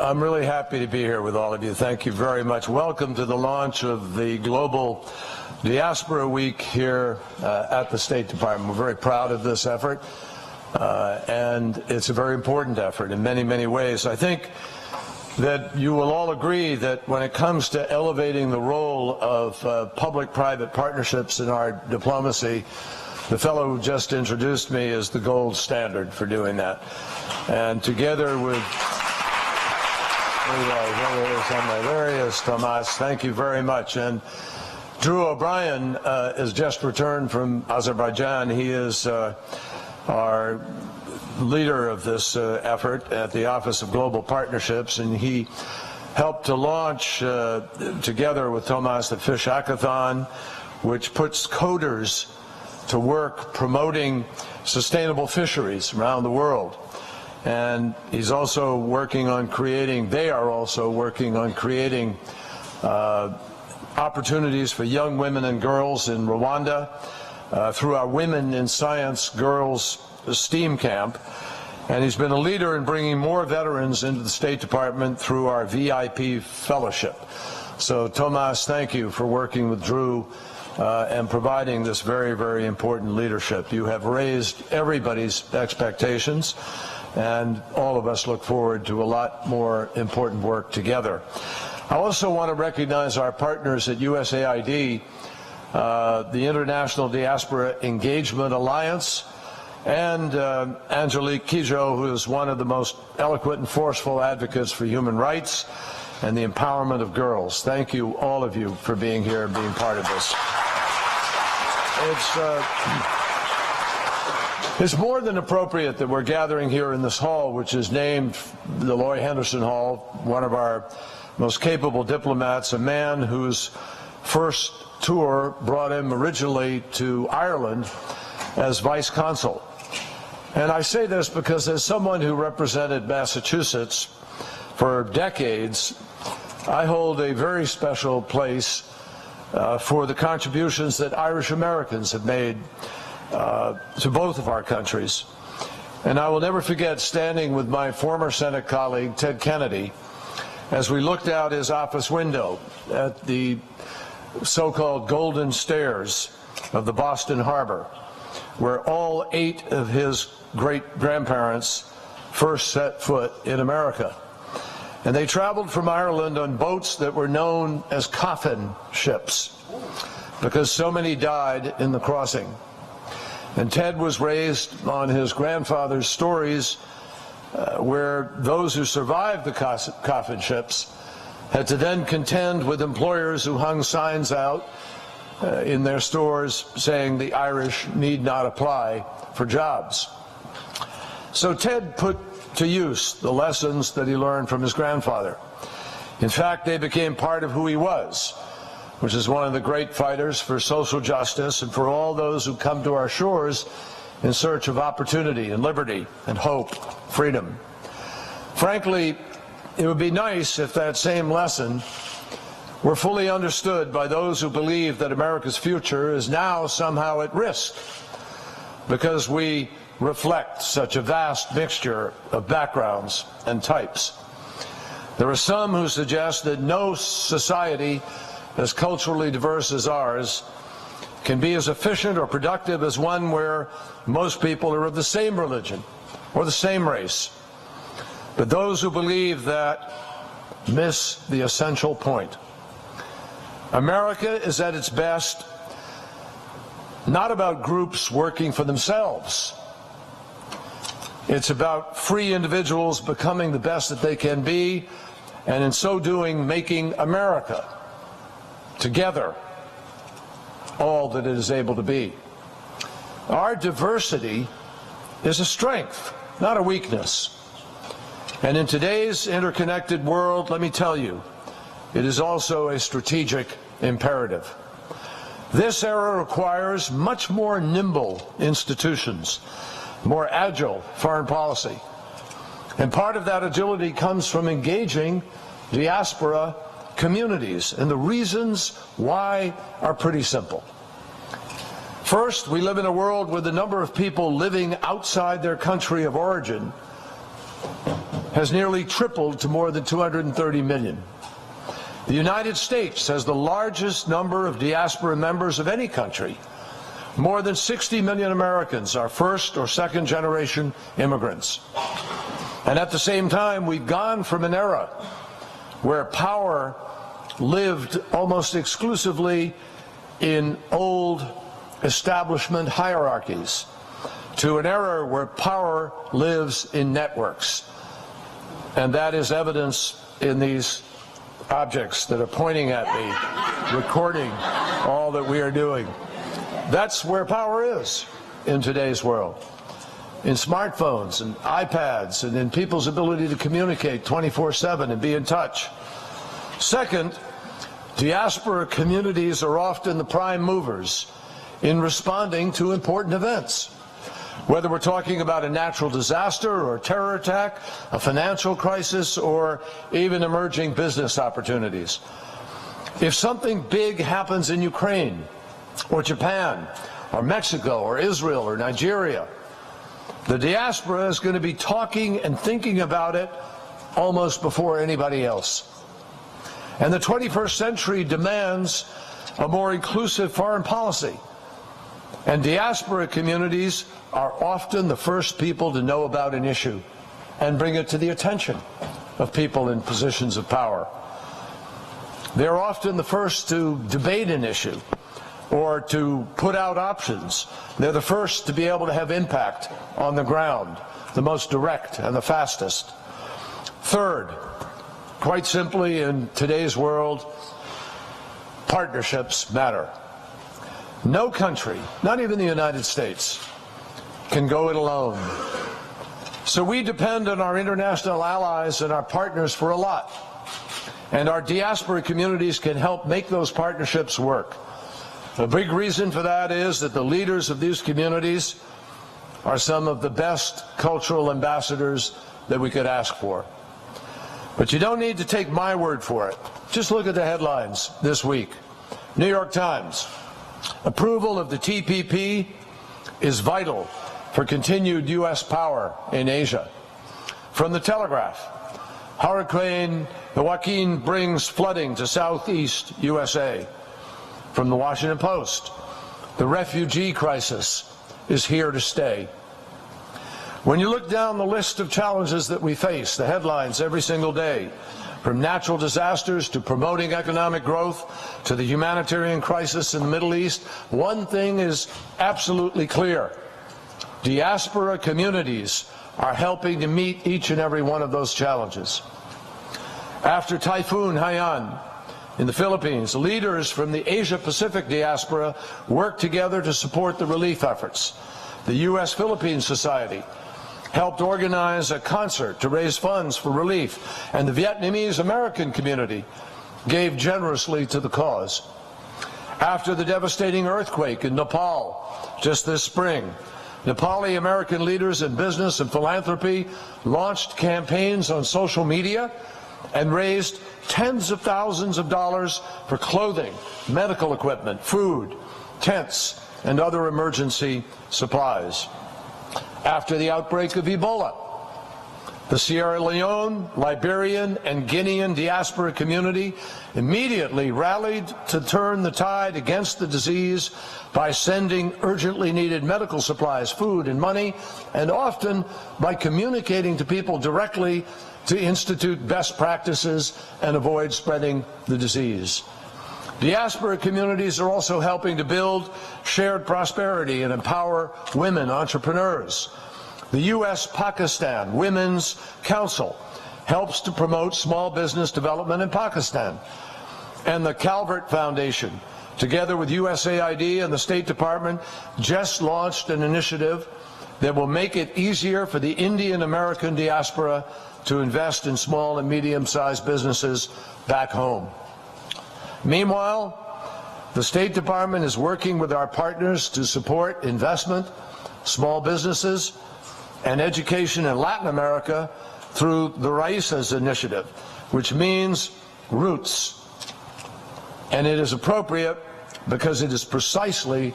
I'm really happy to be here with all of you. Thank you very much. Welcome to the launch of the Global Diaspora Week here at the State Department. We're very proud of this effort, and it's a very important effort in many, many ways. I think that you will all agree that when it comes to elevating the role of public-private partnerships in our diplomacy, the fellow who just introduced me is the gold standard for doing that. And together with, there he is, Tomas. Thank you very much. And Drew O'Brien has just returned from Azerbaijan. He is our leader of this effort at the Office of Global Partnerships, and he helped to launch, together with Tomas, the Fish Hackathon, which puts coders to work promoting sustainable fisheries around the world. And he's also working on creating, they are also working on creating opportunities for young women and girls in Rwanda through our Women in Science Girls STEAM Camp. And he's been a leader in bringing more veterans into the State Department through our VIP Fellowship. So, Tomas, thank you for working with Drew and providing this very, very important leadership. You have raised everybody's expectations, and all of us look forward to a lot more important work together. I also want to recognize our partners at USAID, the International Diaspora Engagement Alliance, and Angelique Kidjo, who is one of the most eloquent and forceful advocates for human rights and the empowerment of girls. Thank you, all of you, for being here and being part of this. It's more than appropriate that we're gathering here in this hall, which is named the Loy Henderson Hall, one of our most capable diplomats, a man whose first tour brought him originally to Ireland as vice consul. And I say this because as someone who represented Massachusetts for decades, I hold a very special place for the contributions that Irish Americans have made to both of our countries. And I will never forget standing with my former Senate colleague, Ted Kennedy, as we looked out his office window at the so-called golden stairs of the Boston Harbor, where all 8 of his great-grandparents first set foot in America. And they traveled from Ireland on boats that were known as coffin ships because so many died in the crossing. And Ted was raised on his grandfather's stories where those who survived the coffin ships had to then contend with employers who hung signs out in their stores saying the Irish need not apply for jobs. So Ted put to use the lessons that he learned from his grandfather. In fact, they became part of who he was, which is one of the great fighters for social justice and for all those who come to our shores in search of opportunity and liberty and hope, freedom. Frankly, it would be nice if that same lesson were fully understood by those who believe that America's future is now somehow at risk because we reflect such a vast mixture of backgrounds and types. There are some who suggest that no society as culturally diverse as ours can be as efficient or productive as one where most people are of the same religion or the same race. But those who believe that miss the essential point. America is at its best not about groups working for themselves. It's about free individuals becoming the best that they can be, and in so doing, making America together all that it is able to be. Our diversity is a strength, not a weakness. And in today's interconnected world, let me tell you, it is also a strategic imperative. This era requires much more nimble institutions, more agile foreign policy. And part of that agility comes from engaging diaspora communities. And the reasons why are pretty simple. First, we live in a world where the number of people living outside their country of origin has nearly tripled to more than 230 million. The United States has the largest number of diaspora members of any country. More than 60 million Americans are first or second generation immigrants. And at the same time, we've gone from an era where power lived almost exclusively in old establishment hierarchies to an era where power lives in networks. And that is evidence in these objects that are pointing at me, recording all that we are doing. That's where power is in today's world. In smartphones and iPads and in people's ability to communicate 24/7 and be in touch. Second, diaspora communities are often the prime movers in responding to important events. Whether we're talking about a natural disaster or a terror attack, a financial crisis, or even emerging business opportunities. If something big happens in Ukraine, or Japan, or Mexico, or Israel, or Nigeria, the diaspora is going to be talking and thinking about it almost before anybody else. And the 21st century demands a more inclusive foreign policy. And diaspora communities are often the first people to know about an issue and bring it to the attention of people in positions of power. They're often the first to debate an issue or to put out options. They're the first to be able to have impact on the ground, the most direct and the fastest. Third, quite simply, in today's world, partnerships matter. No country, not even the United States, can go it alone. So we depend on our international allies and our partners for a lot. And our diaspora communities can help make those partnerships work. A big reason for that is that the leaders of these communities are some of the best cultural ambassadors that we could ask for. But you don't need to take my word for it. Just look at the headlines this week. New York Times, approval of the TPP is vital for continued U.S. power in Asia. From the Telegraph, Hurricane Joaquin brings flooding to southeast USA. From the Washington Post, the refugee crisis is here to stay. When you look down the list of challenges that we face, the headlines every single day, from natural disasters to promoting economic growth to the humanitarian crisis in the Middle East, one thing is absolutely clear. Diaspora communities are helping to meet each and every one of those challenges. After Typhoon Haiyan in the Philippines, leaders from the Asia-Pacific diaspora worked together to support the relief efforts. The U.S.-Philippine Society helped organize a concert to raise funds for relief, and the Vietnamese American community gave generously to the cause. After the devastating earthquake in Nepal just this spring, Nepali American leaders in business and philanthropy launched campaigns on social media and raised tens of thousands of dollars for clothing, medical equipment, food, tents, and other emergency supplies. After the outbreak of Ebola, the Sierra Leone, Liberian, and Guinean diaspora community immediately rallied to turn the tide against the disease by sending urgently needed medical supplies, food, and money, and often by communicating to people directly to institute best practices and avoid spreading the disease. Diaspora communities are also helping to build shared prosperity and empower women entrepreneurs. The U.S.-Pakistan Women's Council helps to promote small business development in Pakistan. And the Calvert Foundation, together with USAID and the State Department, just launched an initiative that will make it easier for the Indian American diaspora to invest in small and medium-sized businesses back home. Meanwhile, the State Department is working with our partners to support investment, small businesses, and education in Latin America through the Raíces initiative, which means roots. And it is appropriate because it is precisely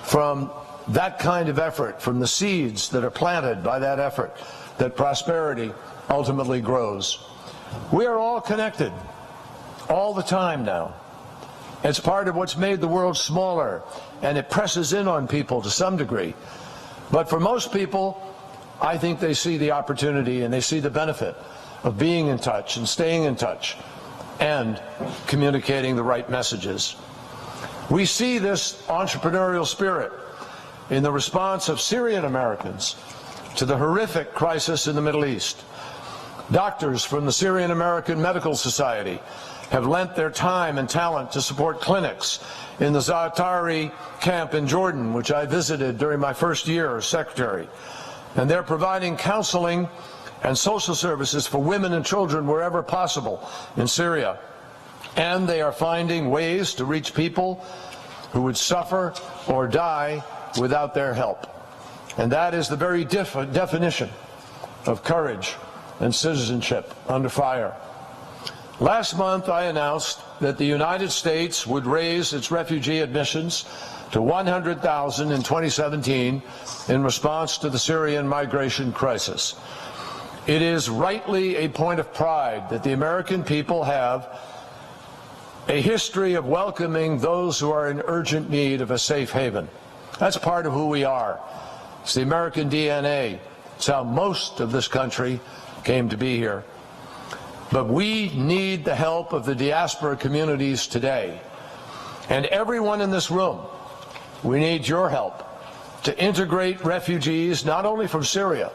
from that kind of effort, from the seeds that are planted by that effort, that prosperity ultimately grows. We are all connected all the time now. It's part of what's made the world smaller, and it presses in on people to some degree. But for most people, I think they see the opportunity and they see the benefit of being in touch and staying in touch and communicating the right messages. We see this entrepreneurial spirit in the response of Syrian Americans to the horrific crisis in the Middle East. Doctors from the Syrian American Medical Society have lent their time and talent to support clinics in the Zaatari camp in Jordan, which I visited during my first year as secretary. And they're providing counseling and social services for women and children wherever possible in Syria. And they are finding ways to reach people who would suffer or die without their help. And that is the very definition of courage and citizenship under fire. Last month, I announced that the United States would raise its refugee admissions to 100,000 in 2017 in response to the Syrian migration crisis. It is rightly a point of pride that the American people have a history of welcoming those who are in urgent need of a safe haven. That's part of who we are. It's the American DNA. It's how most of this country came to be here. But we need the help of the diaspora communities today. And everyone in this room, we need your help to integrate refugees not only from Syria,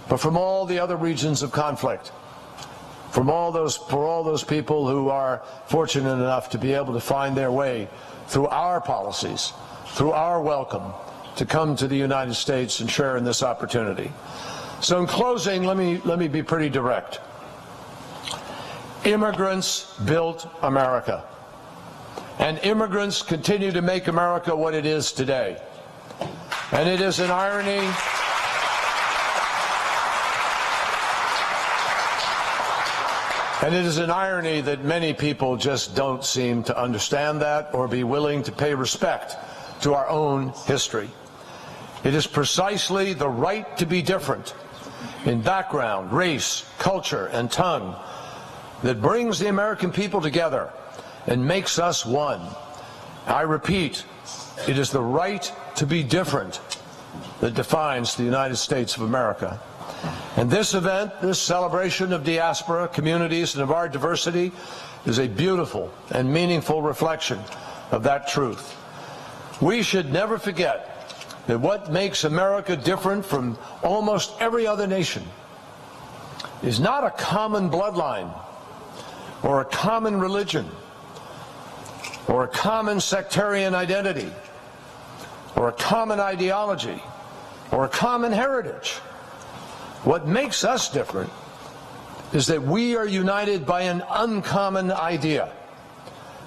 but from all the other regions of conflict, for all those people who are fortunate enough to be able to find their way through our policies, through our welcome, to come to the United States and share in this opportunity. So in closing, let me be pretty direct. Immigrants built America, and immigrants continue to make America what it is today. And it is an irony that many people just don't seem to understand that or be willing to pay respect to our own history. It is precisely the right to be different in background, race, culture, and tongue that brings the American people together and makes us one. I repeat, it is the right to be different that defines the United States of America. And this event, this celebration of diaspora communities and of our diversity, is a beautiful and meaningful reflection of that truth. We should never forget that what makes America different from almost every other nation is not a common bloodline, or a common religion, or a common sectarian identity, or a common ideology, or a common heritage. What makes us different is that we are united by an uncommon idea,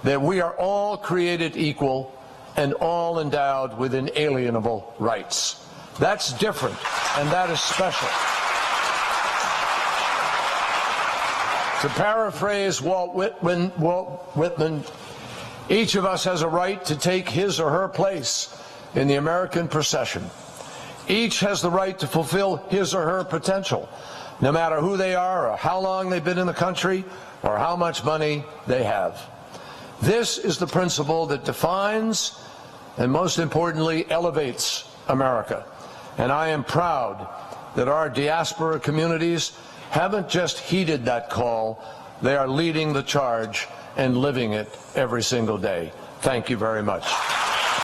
that we are all created equal and all endowed with inalienable rights. That's different, and that is special. To paraphrase Walt Whitman, each of us has a right to take his or her place in the American procession. Each has the right to fulfill his or her potential, no matter who they are or how long they've been in the country or how much money they have. This is the principle that defines and, most importantly, elevates America. And I am proud that our diaspora communities haven't just heeded that call, they are leading the charge and living it every single day. Thank you very much.